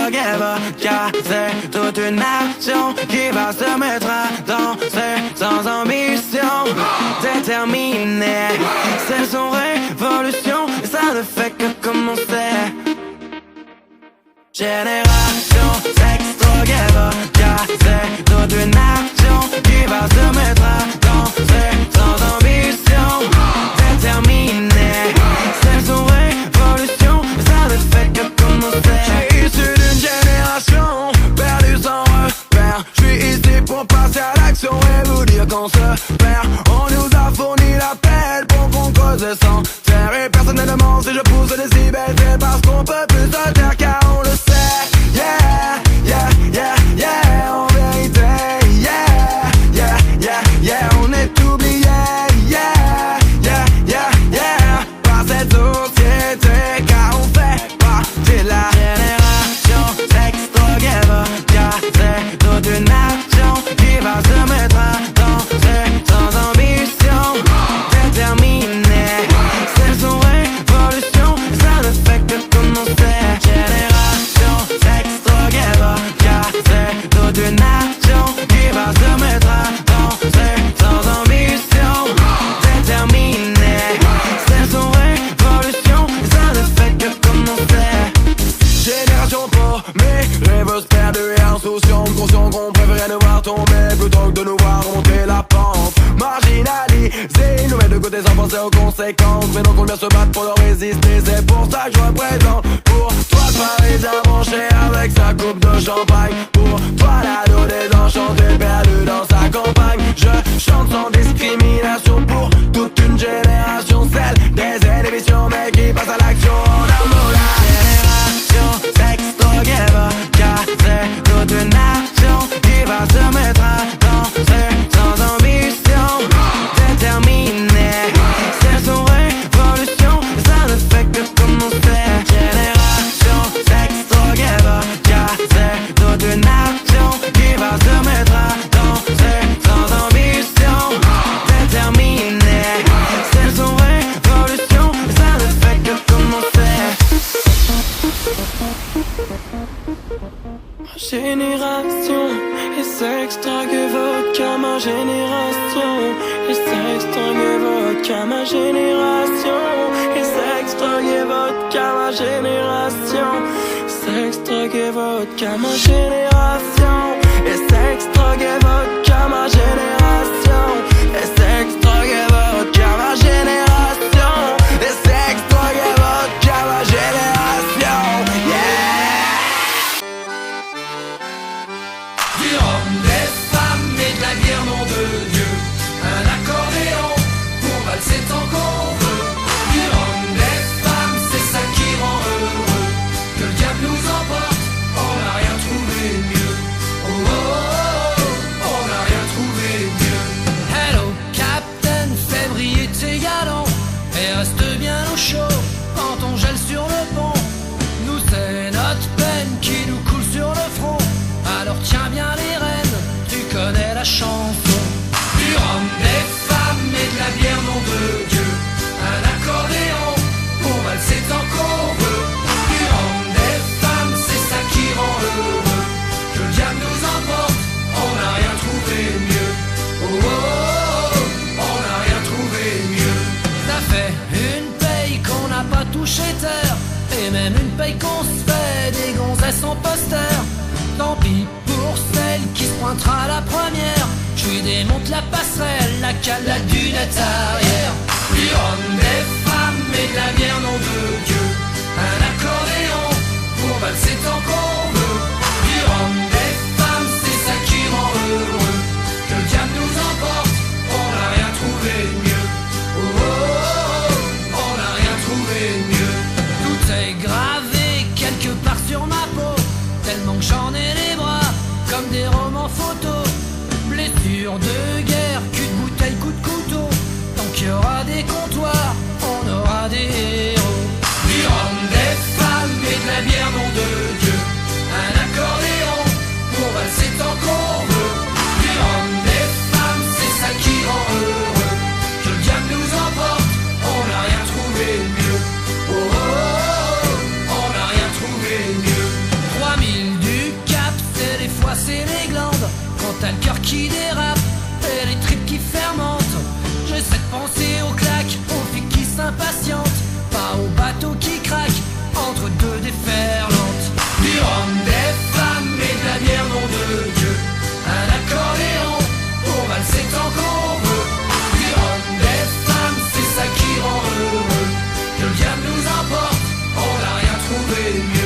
drogue et vodka. C'est toute une nation qui va se mettre à danser sans ambition déterminée. C'est son révolution et ça ne fait que commencer. Génération sexe, drogue et vodka. C'est toute une nation qui va se mettre à danser sans ambition déterminée. C'est son révolution et ça ne fait que commencer. J'ai issu d'une génération perdue sans repère. J'suis ici pour passer à l'action et vous dire qu'on se perd. On nous a fourni l'appel pour qu'on cause sans terre. Et personnellement si je pousse des décibels, c'est parce qu'on peut plus se taire car on le sait. Yeah, yeah, yeah, yeah, en vérité. Yeah, yeah, yeah, yeah, on est oublié. Yeah, yeah, yeah, yeah, par cette société car on fait partie de la génération sexe, drogue et vodka. C'est toute une nation qui va se mettre à danser sans ambition déterminée. C'est son révolution et ça ne fait que commencer. Génération sexe, drogue et vodka. C'est toute une nation qui va se mettre à danser sans ambition déterminée. C'est son révolution et ça ne fait que commencer. Génération paumée, rêveuse perdue et insouciante, conscient qu'on préférait nous voir tomber plutôt que de nous voir remonter la pente. Marginalisés, nous met de côté sans penser aux conséquences. Mais donc on vient se battre pour leur résister, c'est pour ça que je représente. Pour toi le Parisien branché avec sa coupe de champagne. Pour toi l'ado désenchanté perdu dans sa campagne. Je chante sans discrimination pour toute une génération. Celle des inhibitions mais qui passe à l'action en amour. Génération sexe, drogue et vodka. C'est toute une nation qui va se mettre à danser sans ambition déterminée. C'est son révolution et ça ne fait que commencer. Génération sexe, drogue et vodka. C'est toute une nation qui va se mettre à danser sans ambition déterminée. C'est son révolution et ça ne fait que commencer. Ma génération et sexe, drogue et vodka. Ma génération et sexe, drogue et vodka. Ma génération et sexe, drogue et vodka. Ma génération sexe, drogue et vodka. Ma génération et sexe, drogue et vodka. Ma génération et sexe, drogue et vodka. Ma génération et sexe, drogue et vodka. Ma génération, yeah. Du rhum, des femmes et de la bière, nom de Dieu. Un accordéon pour valser tant qu'on veut. Du rhum, des femmes, c'est ça qui rend heureux. Que le diable nous emporte, on n'a rien trouvé mieux. Oh oh oh, oh, on n'a rien trouvé mieux. Hello, Captain, fais briller tes galons et reste bien au chaud quand on gèle sur le pont. Nous c'est notre peine qui nous coule sur le front. Alors tiens bien les rênes, tu connais la chanson. Du rhum, des femmes et de la bière, nom de Dieu. Un accordéon pour valser tant qu'on veut. Du rhum, des femmes, c'est ça qui rend heureux. Que le diable nous emporte, on n'a rien trouvé mieux. Oh oh oh, oh, on n'a rien trouvé mieux. Ça fait une paye qu'on n'a pas touché terre. Et même une paye qu'on se fait des gonzesses en poster. Tant pis pour celle qui se pointera la première. Je lui démonte la passerelle, la cale, la dunette arrière. Du rhum, des femmes et de la bière, nom de Dieu. Un accordéon pour valser tant qu'on veut. Du rhum, des femmes, c'est ça qui rend heureux. Que le diable nous emporte, on n'a rien trouvé mieux. Oh oh oh, oh, on n'a rien trouvé mieux. Tout est gravé quelque part sur ma peau. Tellement que j'en ai les bras comme des romans photos. Blessures de guerre, cul de bouteille, coup de couteau. Tant qu'il y aura des comptoirs, on aura des héros. Du rhum, des femmes et de la bière, nom de Dieu. Un accordéon pour valser tant qu'on veut. Du rhum, des femmes, c'est ça qui rend heureux. Que le diable nous emporte, on n'a rien trouvé mieux. Oh oh oh, oh, on n'a rien trouvé mieux. 3000 c'est mieux.